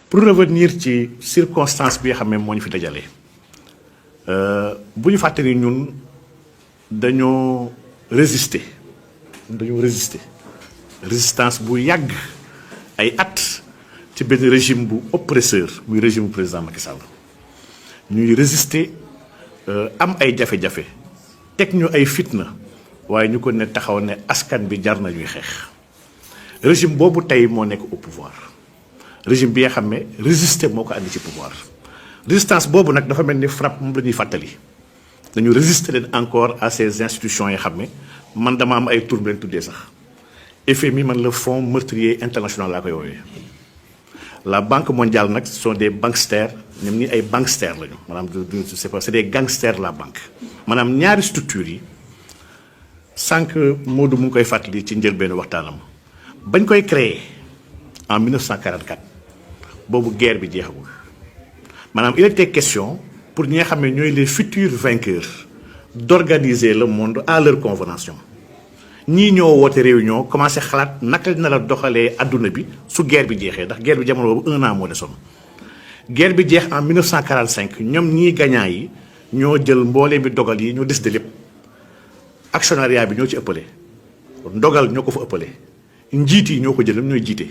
pour revenir ci circonstance bi nga xam ne moo ñu fi dajale bu ñu fàttali ñun dañoo résister résistance bu yàgg ay at ci benn régime bu oppresseur muy régime bu président Macky Sall ñuy résister am ay jafe-jafe teg ñu ay fitna waaye ñu ko ne taxaw ne askan bi jar na ñuy xeex régime boobu tey moo nekk au pouvoir régime bi nga xam ne résister moo ko andi ci pouvoir résistance boobu nag dafa mel ni frappe moom la ñuy fàttali dañu résister leen encore à ces institutions yi xam ne man dama am ay tur leen tuddee sax FMI man le fonds meurtrier international laa koy woowee la banque mondiale nag ce sont des banksters ñoom ñi ay banksters lañu maanaam c'est pas c'est des gangsters la banque maanaam ñaari structures yi sànq Modou mu ngi koy fàttali ci njëlbéenu waxtaanam bañ koy créer en 1944 boobu guerre bi jeexagul maanaam il était question pour ñi nga xam ne ñooy les futurs vainqueurs d'organiser le monde à leur convention ñii ñoo woote réunion commencé xalaat naka na la doxalee adduna bi su guerre bi jeexee ndax guerre bi jamono boobu 1 an moo desoon guerre bi jeex en 1945 ñoom ñii gagnant yi ñoo jël mbooleem bi dogal yi ñoo décidé lépp actionnariat bi ñoo ci ëppale ndogal ñoo ko fa ëppale njiit yi ñoo ko jël ñooy jiite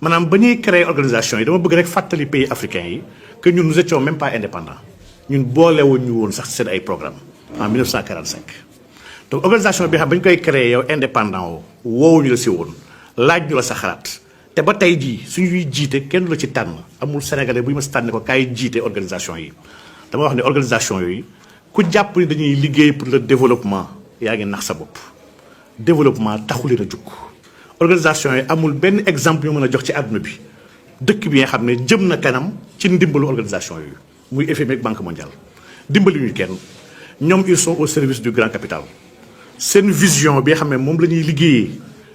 maanaam ba ñuy créer organisation yi dama bëgg rek fàttali pays africains yi que ñun nous étions même pas indépendants ñun boolewuñ ñu woon sax seen ay programme en 1945 donc organisation bi xam ba ñu koy créer yow indépendant woowuñu la si woon laaj ñu la sa xalaat te ba tey jii suñuy jiite kenn du la ci tànn amul sénégalais bu ñu ma si tànn ko kaay jiite organisation yi dama wax ne organisation yooyu ku jàpp ni dañuy liggéey pour le développement yaa ngi nax sa bopp développement taxu leen a jukk organisation yi amul benn exemple yu mën a jox ci àdduna bi dëkk bi nga xam ne jëm na kanam ci ndimbalu organisation yooyu muy FMI ak Banque mondiale dimbali ñu kenn ñoom ils sont au service du grand capital seen vision bi nga xam ne moom la ñuy liggéeyee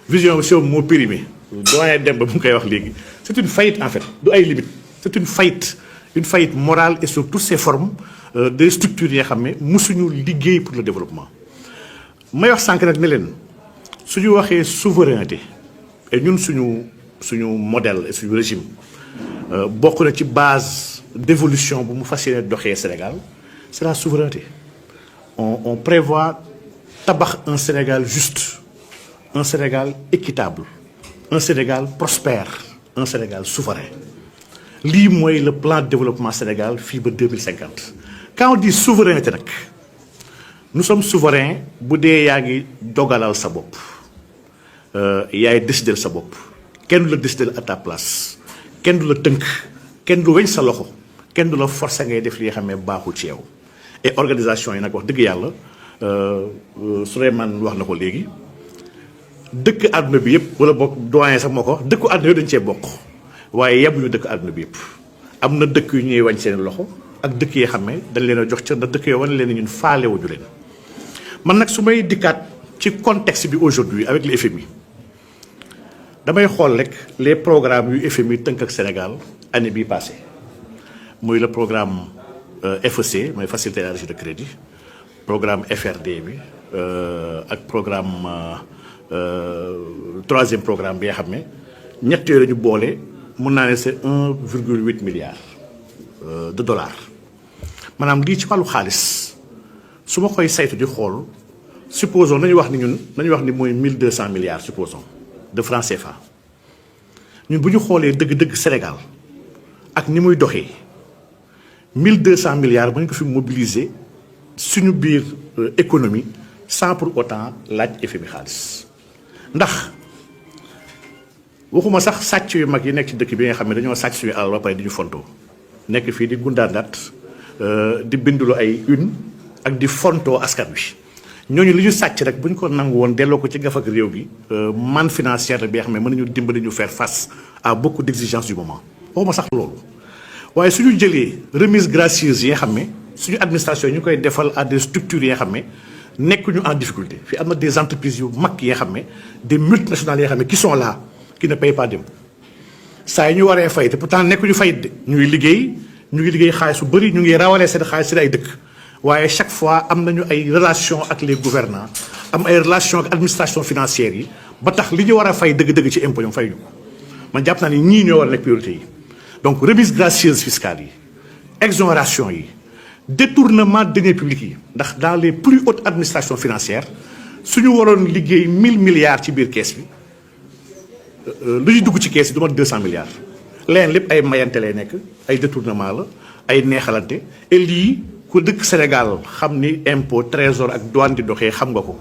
vision bi moo périmé doyen Demba bu mu koy wax léegi c'est une faillite en fait du ay limite c'est une faillite morale et sur toutes ses formes des structures yi nga xam ne musuñu liggéey pour le développement may wax sànq nag ne leen suñu waxee souveraineté et ñun suñu modèle et suñu régime bokk na ci base d'évolution bu mu fas yéene doxee Sénégal c'est la souveraineté on prévoit tabax un Sénégal juste un Sénégal équitable un Sénégal prospère un Sénégal souverain lii mooy le plan de développement Sénégal fii ba 2050 quand on dit souveraineté nag nous sommes souverains bu dee yaa ngi dogalal sa bopp yaay décider sa bopp kenn du la décider à ta place kenn du la tënk kenn du weñ sa loxo kenn du la forcer ngay def li nga xam ne baaxul ci yow et organisation yi nag wax dëgg yàlla Souleymane wax na ko léegi dëkk àdduna bi yëpp wala bokk doyen sax moo ko wax dëkku àdduna yëpp dañu cee bokk waaye yebuñu dëkk àdduna bi yëpp am na dëkk yu ñuy wañ seen loxo ak dëkk yi xam ne dañ leen a jox cër ndax dëkk yoo wane leen ñun faalewuñu leen man nag su may dikkaat ci contexte bi aujourd'hui avec le FMI damay xool rek les programmes yu FMI tënk ak Sénégal année bii passée muy le programme FEC mooy facilité d'élargie de crédit programme FRD bi ak programme troisième programme bi nga xam ne ñett yooyu ñu boole mun naa ne c'est 1,8 milliard de dollars maanaam lii ci wàllu xaalis su ma koy saytu di xool supposons nañu wax ni mooy 1200 milliards supposons de francs CFA ñun bu ñu xoolee dëgg-dëgg Sénégal ak ni muy doxee 1200 milliards ba ñu ko fi mobiliser suñu biir économie sans pour autant laaj FMI xaalis ndax waxuma sax sàcc yu mag yi nekk ci dëkk bi nga xam ne dañoo sàcc suñu alal ba pare di ñu fontoo nekk fii di gundaandaat di bindulu ay une ak di fontoo askan wi ñooñu li ñu sàcc rek bu ñu ko nangu woon delloo ko ci gafak réew bi manne financière bi nga xam ne mën nañu dimbali ñu faire face à beaucoup d'exigences du moment waxuma sax loolu waaye suñu jëlee remise gracieuse yi nga xam ne suñu administration yi ñu koy defal à des structures yi nga xam ne nekkuñu en difficulté fii am na des entreprises yu mag yi nga xam ne des multinationales yi nga xam ne qui sont là qui ne payent pas d'impôts saa yi ñu waree fay te pourtant nekkuñu fayit de ñu ngi liggéey xaalis su bëri ñu ngi rawalee seen xaalis seen ay dëkk waaye chaque fois am nañu ay relation ak les gouvernants am ay relation ak administration financière yi ba tax li ñu war a fay dëgg-dëgg ci impôt ñoom fay ñu ko man jàpp naa ni ñii ñoo war a nekk priorité yi donc remise gracieuse fiscale yi exonération yi détournement de deniers publics yi ndax dans les plus hautes administrations financières suñu waroon liggéey 1000 milliards ci biir kees bi lu ñu dugg ci kees yi du mat 200 milliards leneen lépp ay mayante lay nekk ay détournement la ay neexalante et lii ku dëkk Sénégal xam ni impôt trésor ak douane di doxee xam nga ko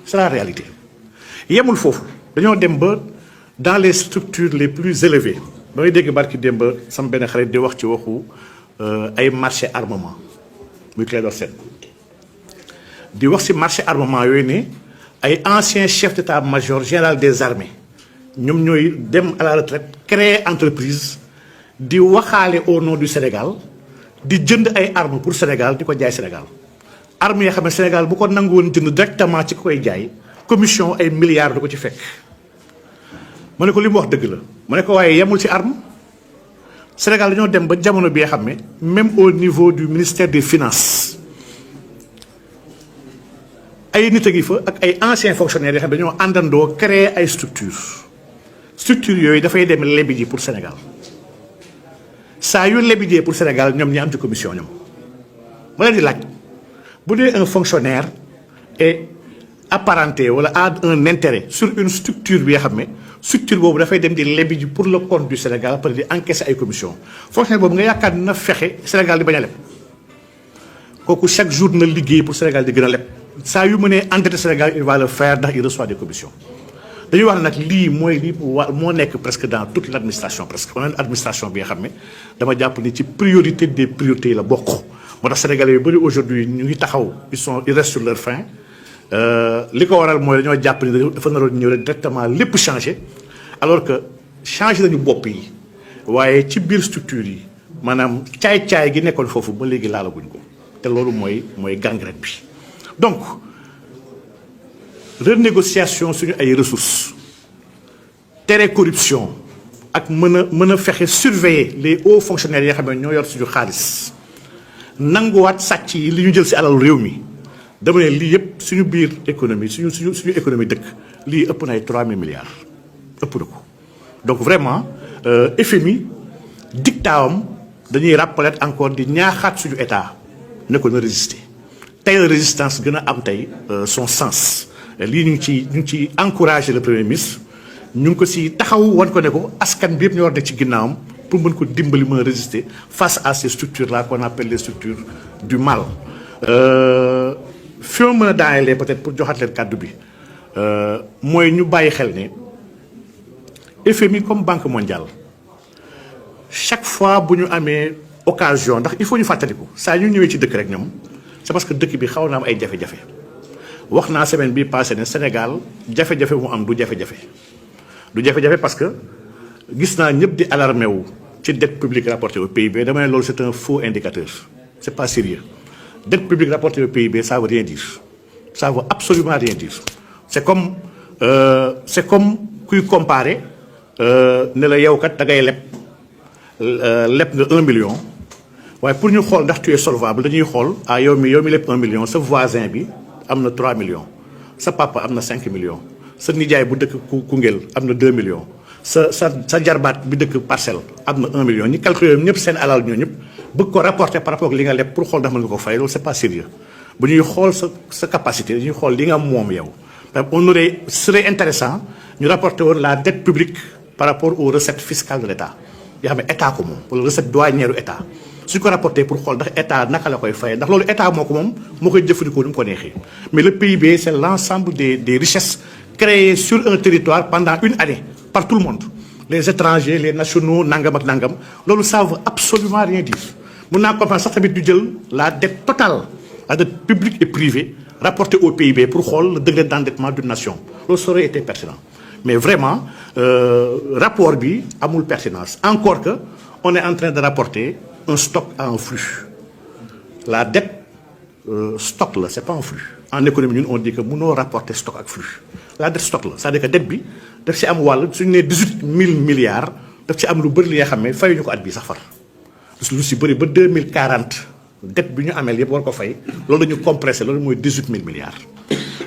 c'est la réalité yemul foofu dañoo dem ba dans les structures les plus élevées ba ngay dégg barki démb sama benn xarit di wax ci waxu ay marché armement muy Clédor Sène di wax ci marché armement yooyu ne ay anciens chefs d'état-major général des armées ñoom ñooy dem à la retraite créer entreprise di waxaale au nom du Sénégal di jënd ay armes pour Sénégal di ko jaay Sénégal armes yoo xam ne Sénégal bu ko nangu woon jënd directement ci koy jaay commission ay milliards du ko ci fekk. ma ne ko li mu wax dëgg la ma ne ko waaye yemul ci arme Sénégal dañoo dem ba jamono bi nga xam ne même au niveau du ministère des finances ay nit a ngi fa ak ay anciens fonctionnaires yoo xam ne dañoo àndandoo créer ay structures yooyu dafay dem lebi ji pour Sénégal saa yu lebi jee pour Sénégal ñoom ñi am ci commission ñoom ma leen di laaj bu dee un fonctionnaire est apparenté wala a un intérêt sur une structure bi nga xam ne structure boobu dafay dem di lebi ji pour le compte du Sénégal pour di encaisser ay commission fonctionnaire boobu nga yaakaar na fexe Sénégal di bañ a leb kooku chaque jour na liggéey pour Sénégal di gën a leb saa yu mënee endetté Sénégal il va le faire ndax il reçoit des commissions dañuy wax ne nag lii mooy lii moo nekk presque dans toute l' administration presque on a une administration bi nga xam ne dama jàpp ni ci priorité des priorités yi la bokk moo tax sénégalais yu bëri aujourd'hui ñu ngi taxaw ils restent sur leur faim li ko waral mooy dañoo jàpp ni dafa naroon ñëw rek directement lépp changé alors que changé nañu bopp yi waaye ci biir structure yi maanaam caay-caay gi nekkoon foofu ba léegi laalaguñ ko te loolu mooy gangrène bi donc renégociation suñu ay ressources tere corruption ak mën a fexe surveiller les hauts fonctionnaires yi nga xam ne ñoo yor suñu xaalis nanguwaat sàcc yi li ñu jël ci alal réew mi dama ne lii yëpp suñu biir économie suñu économie dëkk lii ëpp na ay 3000 milliards ëpp na ko donc vraiment FMI dictaawam dañuy rappeler encore di ñaaxaat suñu état ne ko na résister tey la résistance gën a am tey son sens lii ñu ngi ci encourager le premier ministre ñu ngi ko ci taxaw wan ko ne ko askan bi yëpp ñu war nekk ci ginnaawam pour mën ko dimbali mën a résister face à ces structures là qu'on appelle les structures du mal. fi ma mën a daanelee peut-être pour joxaat leen kàddu bi mooy ñu bàyyi xel ne FMI comme Banque mondiale chaque fois bu ñu amee occasion ndax il faut ñu fàttaliku saa ñu ñëwee ci dëkk rek ñoom c'est parce que dëkk bi xaw na am ay jafe-jafe wax naa semaine bii passé ne Sénégal jafe-jafe mu am du jafe-jafe parce que gis naa ñëpp di alarmé wu ci dette publique rapportée au PIB dama ne loolu c'est un faux indicateur c'est pas sérieux dette publique rapportée au PIB ça veut rien dire ça veut absolument rien dire c'est comme kuy comparer ne la yow kat da ngay leb nga 1 million waaye pour ñu xool ndax tu es solvable dañuy xool yow mi leb 1 million sa voisin bi am na 3 millions sa papa am na 5 millions sa nijaay bu dëkk Koungheul am na 2 millions sa jarbaat bi dëkk Parcelles am na 1 million ñi calculer ñëpp seen alal ñoo ñëpp bëgg ko rapporter par rapport ak li nga leb pour xool ndax mën nga ko fay loolu c'est pas sérieux bu ñuy xool sa capacité dañuy xool li nga moom yow. serait intéressant ñu rapporter woon la dette publique par rapport aux recettes fiscales de l'État yoo xam ne état ko moom wala recette douanière u état suñ ko rapporté pour xool ndax état naka la koy fayee ndax loolu état moo ko moom moo koy jëfandikoo ni mu ko neexee mais le PIB c'est l'ensemble des richesses créées sur un territoire pendant une année par tout le monde les étrangers les nationaux nangam ak nangam loolu ça veut absolument rien dire mun naa comprendre sax tamit ñu jël la dette totale la dette publique et privée rapportée au PIB pour xool le degré d'endettement d'une nation loolu ça aurait été pertinent mais vraiment rapport bi amul pertinence encore que on est en train de rapporter un stock à un flux la dette stock la c'est pas un flux en économie ñun on dit que mënoo rapporter stock ak flux la dette stock la c'est-à-dire que dette bi daf ci am wàll suñu nee 18000 milliards daf ci am lu bëri li nga xam ne fayuñu ko at bii sax far lu si bëri ba 2040 dette bi ñu ameel yëpp war ko fay loolu la ñu compressé loolu mooy 18000 milliards.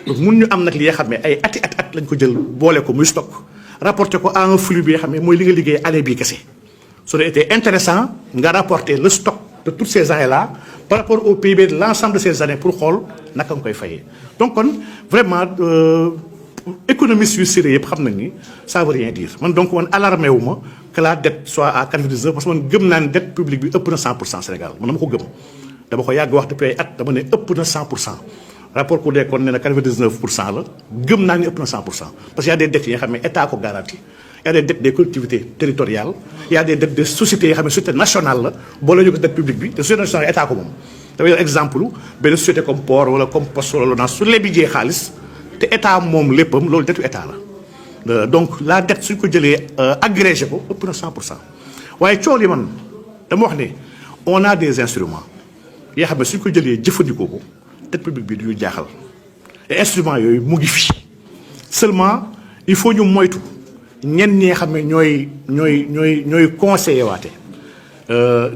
donc mun ñu am nag li nga xam ne ay ati at lañ ko jël boole ko muy stock rapporté ko à un flux bi nga xam ne mooy li nga liggéey année bii kese ça aurait été intéressant nga rapporter le stock de toutes ces années-là par rapport au PIB de l'ensemble de ces années pour xool naka nga koy fayee. Donc kon vraiment économistes yu sérieux yëpp xam nañ ni ça veut rien dire man donc man alarmé wu ma que la dette soit à 99 parce que man gëm naa ne dette publique bi ëpp na 100% Sénégal man dama ko gëm. dama ko yàgg wax depuis ay at dama ne ëpp na 100%. rapport Cour des comptes nee na 99% la gëm naa ni ëpp na 100% parce que y a des dettes yi nga xam ne état ko garanti y a des dettes des collectivités territoriales y a des dettes des sociétés yi nga xam ne société nationale la boole ñu ko dette publique bi te société nationale état ko moom. dama yor exemple benn société comme port wala comme poste wala LONASE su lebijee xaalis te état moom léppam loolu dettu état la donc la dette suñ ko jëlee agrégé ko ëpp na 100%. waaye coow li man dama wax ne on a des instruments yoo xam ne suñ ko jëlee jëfandikoo ko. dette publique bi du ñu jaaxal et instrument yooyu mu ngi fi seulement il faut ñu moytu ñenn ñi nga xam ne ñooy conseiller waate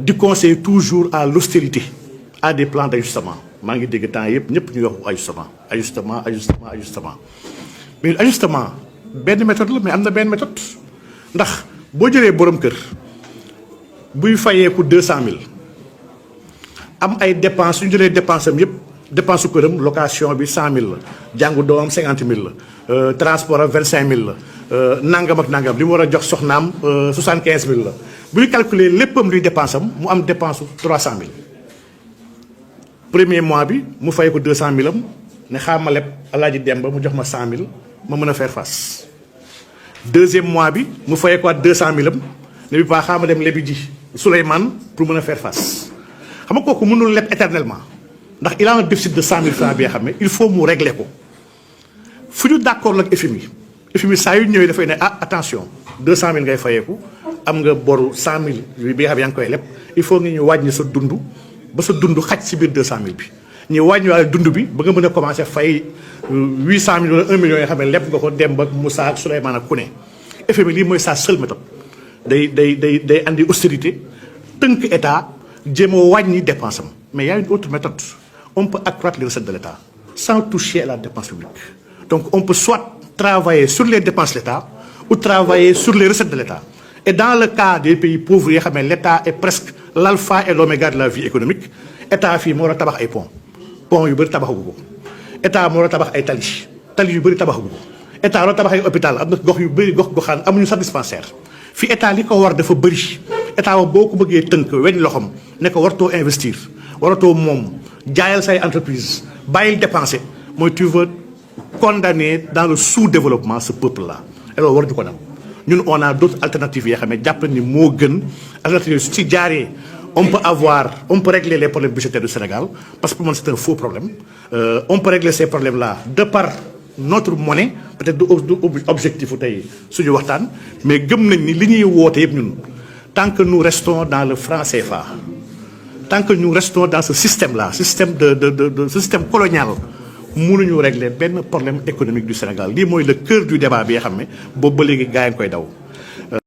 di conseiller toujours à l'austérité à des plans d'ajustement maa ngi dégg temps yëpp ñëpp ñuy wax ajustement mais ajustement benn méthode la mais am na benn méthode ndax boo jëlee borom kër buy fayeeku 200000 am ay dépenses su ñu jëlee dépenses am yëpp. dépense su këram location bi 100000 la jàngu doomam 50000 la transport am 25000 la nangam ak nangam li mu war a jox soxnaam 75000 la bu ñu calculer léppam luy dépense am mu am dépense su 300000 premier mois bi mu fay ko 200000 am ne xaaral ma leb Alaaji Demba mu jox ma 100000 ma mën a faire face. deuxième mois bi mu fay ko at 200000 am ne bi pas xaaral ma dem lebi ji Souleymane pour mën a faire face xam nga kooku mënul leb éternellement. ndax il a un déficit de 100000 francs bi nga xam ne il faut mu régler ko fu ñu d'accord ak FMI saa yu ñëwee dafay ne attention 200000 ngay fayeeku am nga boru 100000 bi nga xam yaa ngi koy leb il faut nga ñu wàññi sa dund ba sa dund xaj si biir 200000 bi ñu wàññiwaale dund bi ba nga mën a commencer fay 800000 wala 1 million yoo xam ne leb nga ko Demba ak Moussa ak Souleymane ak ku ne FMI lii mooy sa seule méthode day andi austérité tënk état jéem a wàññi dépense am mais y a une autre méthode. On peut accroître les recettes de l'État sans toucher à la dépense publique. Donc on peut soit travailler sur les dépenses de l'État ou travailler sur les recettes de l'État. Et dans le cas des pays pauvres, l'État est presque l'alpha et l'oméga de la vie économique. L'État fii moo war a tabax ay pont yu bëri tabaxagu ko État moo war a tabax ay tali yu bëri tabaxagu ko État war a tabax ay hôpital am na gox yu bëri goxaan amuñu sax dispensaire fi État li ko war dafa bëri État boo ko bëggee tënk weñ loxom ne ko wartoo investir waratoo moom jaayal say entreprise bàyyil dépenser mooy tu veux condamner dans le sous-développement ce peuple-là et loolu war ñu ko dem ñun on a d'autres alternatives yoo xam ne jàpp ni moo gën alternatives su ci jaaree on peut régler les problèmes budgétaires du Sénégal parce que pour moi c'est un faux problème on peut régler ces problèmes-là de par notre monnaie peut-être du objectif tey suñu waxtaan mais gëm nañ ni li ñuy woote yëpp ñun tant que nous restons dans le franc CFA tant que nous restons dans ce système-là système de système colonial mënuñu régler benn problème économique du Sénégal lii mooy le cœur du débat bi nga xam ne boobu ba léegi gaa yi ngi koy daw